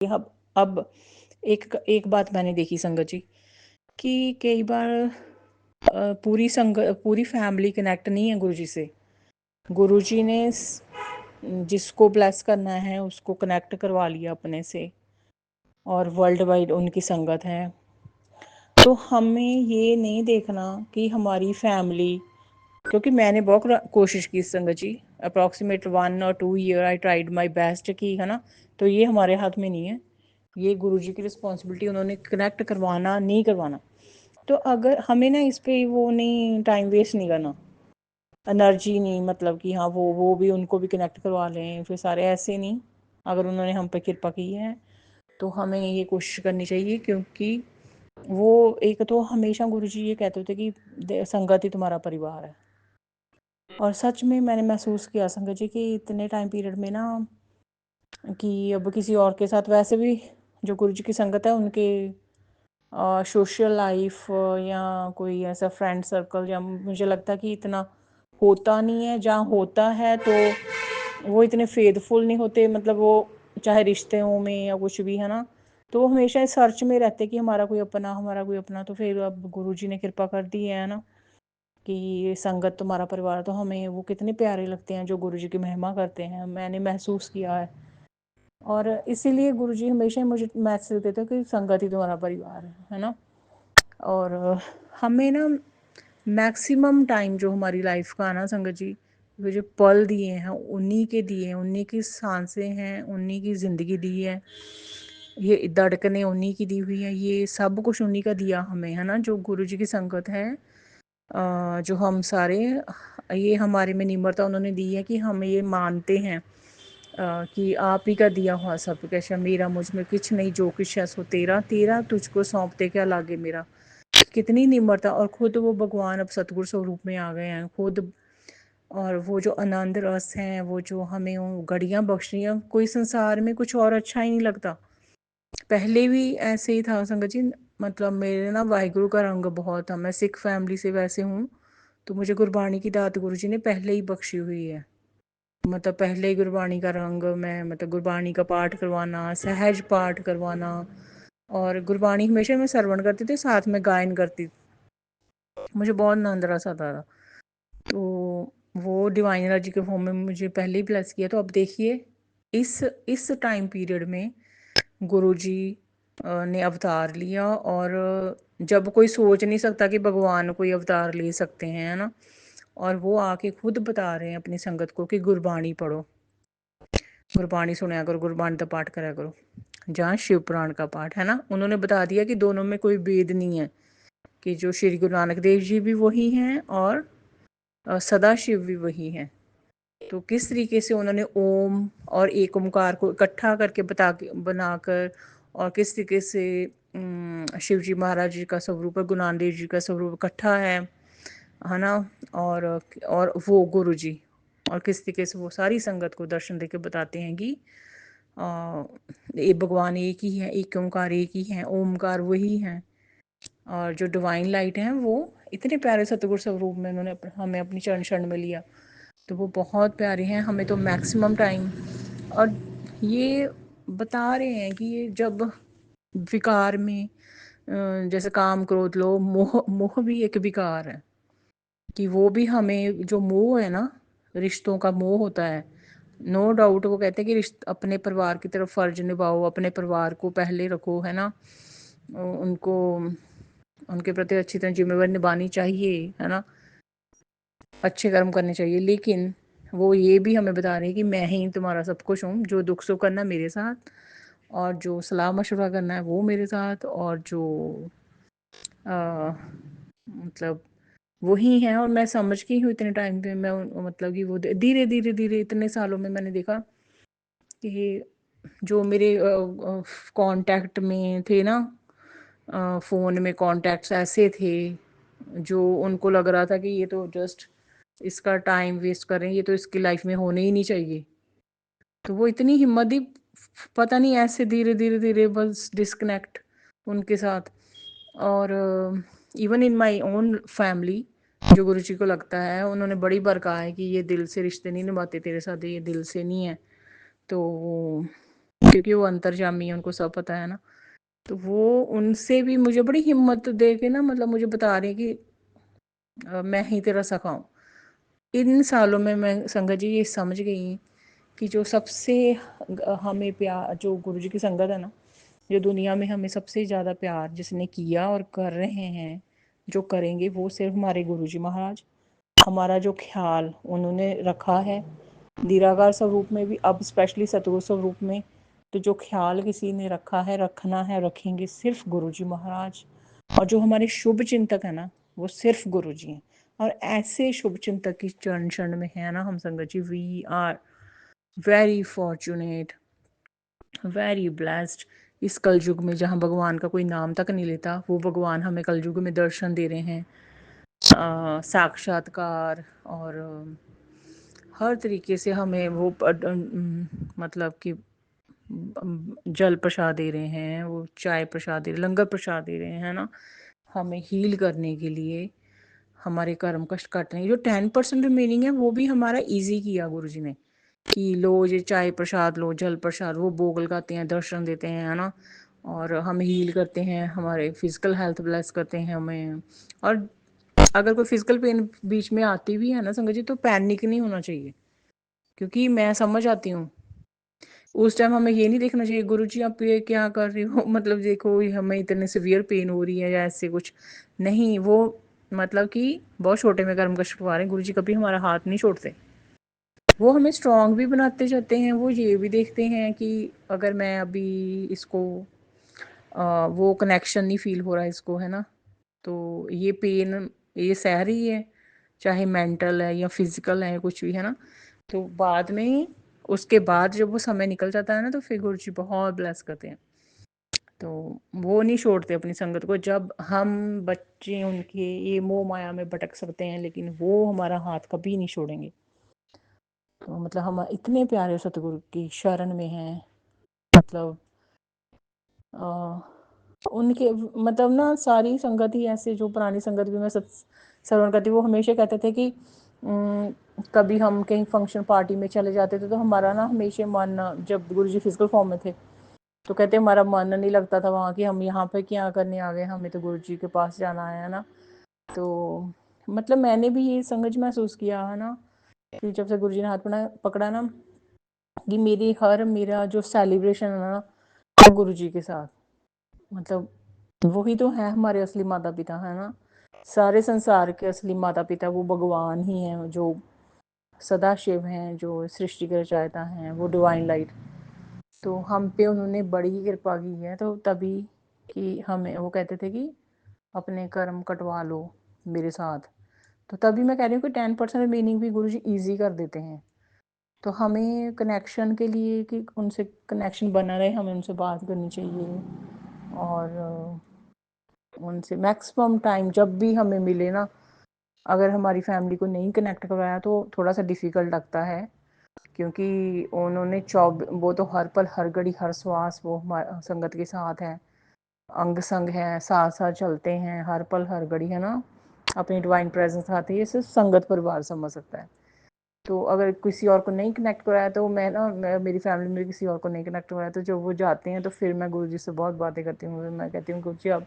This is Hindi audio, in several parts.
अब एक बात मैंने देखी संगत जी, कि कई बार पूरी फैमिली कनेक्ट नहीं है गुरुजी से। गुरुजी ने जिसको ब्लेस करना है उसको कनेक्ट करवा लिया अपने से, और वर्ल्ड वाइड उनकी संगत है। तो हमें ये नहीं देखना कि हमारी फैमिली, क्योंकि मैंने बहुत कोशिश की संगत जी, अप्रॉक्सीमेट 1 और 2 year I tried my best की, है ना। तो ये हमारे हाथ में नहीं है, ये गुरुजी की रिस्पॉन्सिबिलिटी, उन्होंने कनेक्ट करवाना नहीं करवाना। तो अगर हमें ना इस पर वो नहीं, टाइम वेस्ट नहीं करना, एनर्जी नहीं, मतलब कि हाँ वो भी उनको भी कनेक्ट करवा लें फिर सारे, ऐसे नहीं। अगर उन्होंने हम पे कृपा की है तो हमें ये कोशिश करनी चाहिए, क्योंकि वो एक तो हमेशा गुरुजी ये कहते थे कि संगत ही तुम्हारा परिवार है। और सच में मैंने महसूस किया संगत जी कि इतने टाइम पीरियड में ना, कि अब किसी और के साथ, वैसे भी जो गुरुजी की संगत है उनके सोशल लाइफ या कोई ऐसा फ्रेंड सर्कल, या मुझे लगता है कि इतना होता नहीं है। जहाँ होता है तो वो इतने फेथफुल नहीं होते, मतलब वो चाहे रिश्तों में या कुछ भी, है ना। तो वो हमेशा इस सर्च में रहते कि हमारा कोई अपना, हमारा कोई अपना। तो फिर अब गुरुजी ने कृपा कर दी है ना, कि ये संगत तुम्हारा परिवार, तो हमें वो कितने प्यारे लगते हैं जो गुरुजी की महिमा करते हैं, मैंने महसूस किया है। और इसीलिए गुरुजी हमेशा मुझे मैसेज देते हैं कि संगत ही तुम्हारा परिवार है ना। और हमें ना मैक्सिमम टाइम जो हमारी लाइफ का ना संगत जी, वो जो पल दिए हैं उन्हीं के दिए हैं, उन्हीं की सांसें हैं, उन्हीं की ज़िंदगी दी है, ये धड़कनें उन्हीं की दी हुई है, ये सब कुछ उन्हीं का दिया हमें, है ना। जो गुरुजी की संगत है, जो हम सारे, ये हमारे में निम्रता उन्होंने दी है कि हम ये मानते हैं कि आप ही का दिया हुआ सब कुछ है, मेरा मुझ में कुछ नहीं, जो कुछ है सो तेरा, तेरा तुझको सौंपते क्या लागे मेरा। कितनी निम्रता, और खुद वो भगवान अब सतगुरु स्वरूप में आ गए हैं खुद। और वो जो आनंद रस हैं, वो जो हमें वो घड़ियाँ बख्श रही हैं, कोई संसार में कुछ और अच्छा ही नहीं लगता। पहले भी ऐसे ही था संगत जी, मतलब मेरे ना वाहिगुरु का रंग बहुत था, मैं सिख फैमिली से वैसे हूँ। तो मुझे गुरबाणी की दात गुरु जी ने पहले ही बख्शी हुई है, मतलब पहले ही गुरबाणी का रंग, मैं मतलब गुरबाणी का पाठ करवाना, सहज पाठ करवाना, और गुरबाणी हमेशा मैं श्रवण करती थी, साथ में गायन करती, मुझे बहुत आनंद रस आता था। तो वो डिवाइन एनर्जी के फॉर्म में मुझे पहले ही ब्लेस किया। तो अब देखिए इस टाइम पीरियड में गुरुजी ने अवतार लिया, और जब कोई सोच नहीं सकता कि भगवान कोई अवतार ले सकते हैं, है ना। और वो आके खुद बता रहे हैं अपनी संगत को कि गुरबाणी पढ़ो, गुरबाणी सुना करो, गुरबाणी का पाठ करा करो, जहाँ शिव पुराण का पाठ, है ना। उन्होंने बता दिया कि दोनों में कोई भेद नहीं है, कि जो श्री गुरु नानक देव जी भी वही हैं और सदा शिव भी वही हैं। तो किस तरीके से उन्होंने ओम और एक ओमकार को इकट्ठा करके बनाकर, और किस तरीके से शिव जी महाराज जी का स्वरूप और गुरु नानक देव जी का स्वरूप इकट्ठा है ना। और वो गुरु जी, और किस तरीके से वो सारी संगत को दर्शन देके बताते हैं कि ये भगवान एक ही है, एक ओमकार एक ही है, ओमकार वही है। और जो डिवाइन लाइट हैं वो इतने प्यारे सतगुरु स्वरूप में उन्होंने हमें अपनी चरण शरण में लिया, तो वो बहुत प्यारे हैं। हमें तो मैक्सिमम टाइम, और ये बता रहे हैं कि ये जब विकार में, जैसे काम क्रोध लोभ मोह, मोह भी एक विकार है, कि वो भी हमें, जो मोह है ना, रिश्तों का मोह होता है, नो डाउट। वो कहते हैं कि अपने परिवार की तरफ फर्ज निभाओ, अपने परिवार को पहले रखो, है ना। उनको, उनके प्रति अच्छी तरह जिम्मेवारी निभानी चाहिए, है ना, अच्छे कर्म करने चाहिए। लेकिन वो ये भी हमें बता रहे हैं कि मैं ही तुम्हारा सब कुछ हूँ, जो दुख सुख करना मेरे साथ, और जो सलाह मशवरा करना है वो मेरे साथ, और जो मतलब वही है। और मैं समझ गई हूँ इतने टाइम पे, मैं मतलब कि वो धीरे धीरे धीरे इतने सालों में मैंने देखा कि जो मेरे कांटेक्ट में थे ना, फ़ोन में कॉन्टैक्ट्स ऐसे थे जो उनको लग रहा था कि ये तो जस्ट इसका टाइम वेस्ट कर रहे हैं, ये तो इसकी लाइफ में होने ही नहीं चाहिए। तो वो इतनी हिम्मत दी, पता नहीं ऐसे धीरे धीरे धीरे बस डिस्कनेक्ट उनके साथ। और even in my own family, जो गुरु जी को लगता है, उन्होंने बड़ी बार कहा है कि ये दिल से रिश्ते नहीं निभाते तेरे साथ, ये दिल से नहीं है। तो क्योंकि वो अंतर्यामी है, उनको सब पता है ना। तो वो उनसे भी मुझे बड़ी हिम्मत दे के ना, मतलब मुझे बता रही कि मैं ही तेरा सखा हूँ। इन सालों में मैं संगत जी ये समझ गई कि जो सबसे हमें प्यार, जो गुरु जी की संगत है ना, जो दुनिया में हमें सबसे ज़्यादा प्यार जिसने किया और कर रहे हैं, जो करेंगे, वो सिर्फ हमारे गुरु जी महाराज। हमारा जो ख्याल उन्होंने रखा है निराकार स्वरूप में भी, अब स्पेशली सतगुरु स्वरूप में, तो जो ख्याल किसी ने रखा है, रखना है, रखेंगे सिर्फ गुरु जी महाराज। और जो हमारे शुभ चिंतक है ना, वो सिर्फ गुरु जी हैं। और ऐसे शुभ चिंतक की चरण शरण में है ना हम संगत जी, we are very fortunate, very blessed. इस कलयुग में जहाँ भगवान का कोई नाम तक नहीं लेता, वो भगवान हमें कलयुग में दर्शन दे रहे हैं, साक्षात्कार, और हर तरीके से हमें वो मतलब कि जल प्रसाद दे रहे हैं, वो चाय प्रसाद दे रहे, लंगर प्रसाद दे रहे हैं ना, हमें हील करने के लिए, हमारे कर्म कष्ट काटने। जो 10% रिमेनिंग है वो भी हमारा इजी किया गुरु जी ने, कि लो ये चाय प्रसाद लो, जल प्रसाद, वो भोग लगाते हैं, दर्शन देते हैं, है ना, और हम हील करते हैं, हमारे फिजिकल हेल्थ ब्लेस करते हैं हमें। और अगर कोई फिजिकल पेन बीच में आती भी है ना संगत जी, तो पैनिक नहीं होना चाहिए, क्योंकि मैं समझ आती हूँ उस टाइम हमें ये नहीं देखना चाहिए गुरु जी आप ये क्या कर रहे हो, मतलब देखो हमें इतने सिवियर पेन हो रही है या ऐसे कुछ नहीं। वो मतलब कि बहुत छोटे में कर्म कष्ट पा रहे हैं, गुरु जी कभी हमारा हाथ नहीं छोड़ते। वो हमें स्ट्रांग भी बनाते जाते हैं। वो ये भी देखते हैं कि अगर मैं अभी इसको वो कनेक्शन नहीं फील हो रहा इसको, है ना, तो ये पेन ये सह रही है, चाहे मेंटल है या फिजिकल है, कुछ भी है ना, तो बाद में उसके बाद जब वो समय निकल जाता है ना, तो फिर गुरु जी बहुत ब्लेस करते हैं। तो वो नहीं छोड़ते अपनी संगत को। जब हम बच्चे उनके ये मोह माया में भटक सकते हैं, लेकिन वो हमारा हाथ कभी नहीं छोड़ेंगे। तो मतलब हम इतने प्यारे सतगुरु की शरण में हैं, मतलब उनके मतलब ना सारी संगत ही ऐसे, जो पुरानी संगत भी मैं श्रवण करती, वो हमेशा कहते थे कि कभी हम कहीं फंक्शन पार्टी में चले जाते थे तो हमारा ना हमेशा मन, जब गुरु जी फिजिकल फॉर्म में थे तो कहते हमारा मन नहीं लगता था वहाँ, कि हम यहाँ पे क्या करने आ गए, हमें तो गुरु जी के पास जाना है ना। तो मतलब मैंने भी ये संगत महसूस किया है ना, कि जब से गुरु जी ने हाथ पकड़ा ना, कि मेरा जो सेलिब्रेशन है ना, वो गुरु जी के साथ, मतलब वही तो है हमारे असली माता पिता, है ना। सारे संसार के असली माता पिता वो भगवान ही हैं, जो सदाशिव हैं, जो सृष्टि के रचयिता हैं, वो डिवाइन लाइट। तो हम पे उन्होंने बड़ी ही कृपा की है, तो तभी कि हमें वो कहते थे कि अपने कर्म कटवा लो मेरे साथ। तो तभी मैं कह रही हूँ कि 10% मीनिंग भी गुरु जी ईजी कर देते हैं। तो हमें कनेक्शन के लिए, कि उनसे कनेक्शन बना रहे, हमें उनसे बात करनी चाहिए, और उनसे मैक्सिमम टाइम जब भी हमें मिले ना, अगर हमारी फैमिली को नहीं कनेक्ट करवाया तो थोड़ा सा डिफ़िकल्ट लगता है, क्योंकि उन्होंने वो तो हर पल हर घड़ी हर श्वास वो हमारे संगत के साथ हैं, अंग संग हैं, साथ साथ चलते हैं हर पल हर घड़ी, है ना, अपनी डिवाइन प्रेजेंस आती है। ये सिर्फ संगत परिवार समझ सकता है। तो अगर किसी और को नहीं कनेक्ट कराया, तो मैं मेरी फैमिली में किसी और को नहीं कनेक्ट कराया, तो जब वो जाते हैं तो फिर मैं गुरु जी से बहुत बातें करती हूँ। मैं कहती हूँ गुरु जी अब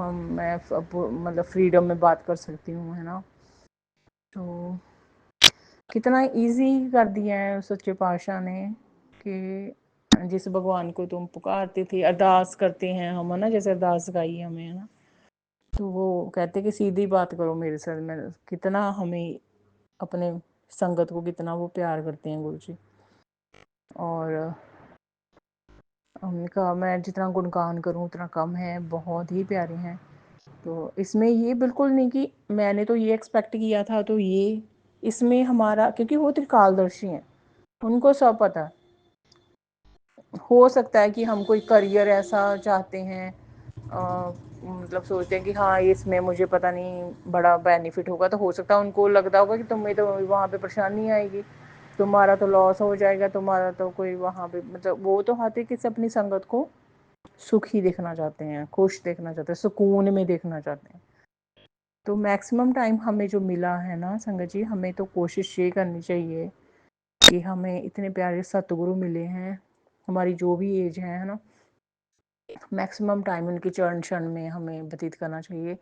मैं अब मतलब फ्रीडम में बात कर सकती हूँ, है ना। तो कितना इजी कर दिया है सच्चे पातशाह ने, कि जिस भगवान को तुम पुकारते थे, अरदास करते हैं हम, है ना, जैसे अरदास गाई हमें, है ना, तो वो कहते कि सीधी बात करो मेरे साथ। में कितना हमें अपने संगत को कितना वो प्यार करते हैं गुरु जी। और हमने कहा मैं जितना गुणगान करूँ उतना कम है, बहुत ही प्यारे हैं। तो इसमें ये बिल्कुल नहीं कि मैंने तो ये एक्सपेक्ट किया था, तो ये इसमें हमारा, क्योंकि वो त्रिकालदर्शी हैं, उनको सब पता है। हो सकता है कि हम कोई करियर ऐसा चाहते हैं, मतलब सोचते हैं कि हाँ इसमें मुझे पता नहीं बड़ा बेनिफिट होगा, तो हो सकता है उनको लगता होगा कि तुम्हें तो वहाँ पे परेशानी आएगी, तुम्हारा तो लॉस हो जाएगा, तुम्हारा तो कोई वहाँ पे, मतलब वो तो हाथ किस अपनी संगत को सुखी देखना चाहते हैं, खुश देखना चाहते हैं, सुकून में देखना चाहते हैं। तो मैक्सिमम टाइम हमें जो मिला है ना संगत जी, हमें तो कोशिश ये करनी चाहिए कि हमें इतने प्यारे सतगुरु मिले हैं हमारी जो भी एज है ना, मैक्सिमम टाइम उनके चरण शरण में हमें व्यतीत करना चाहिए।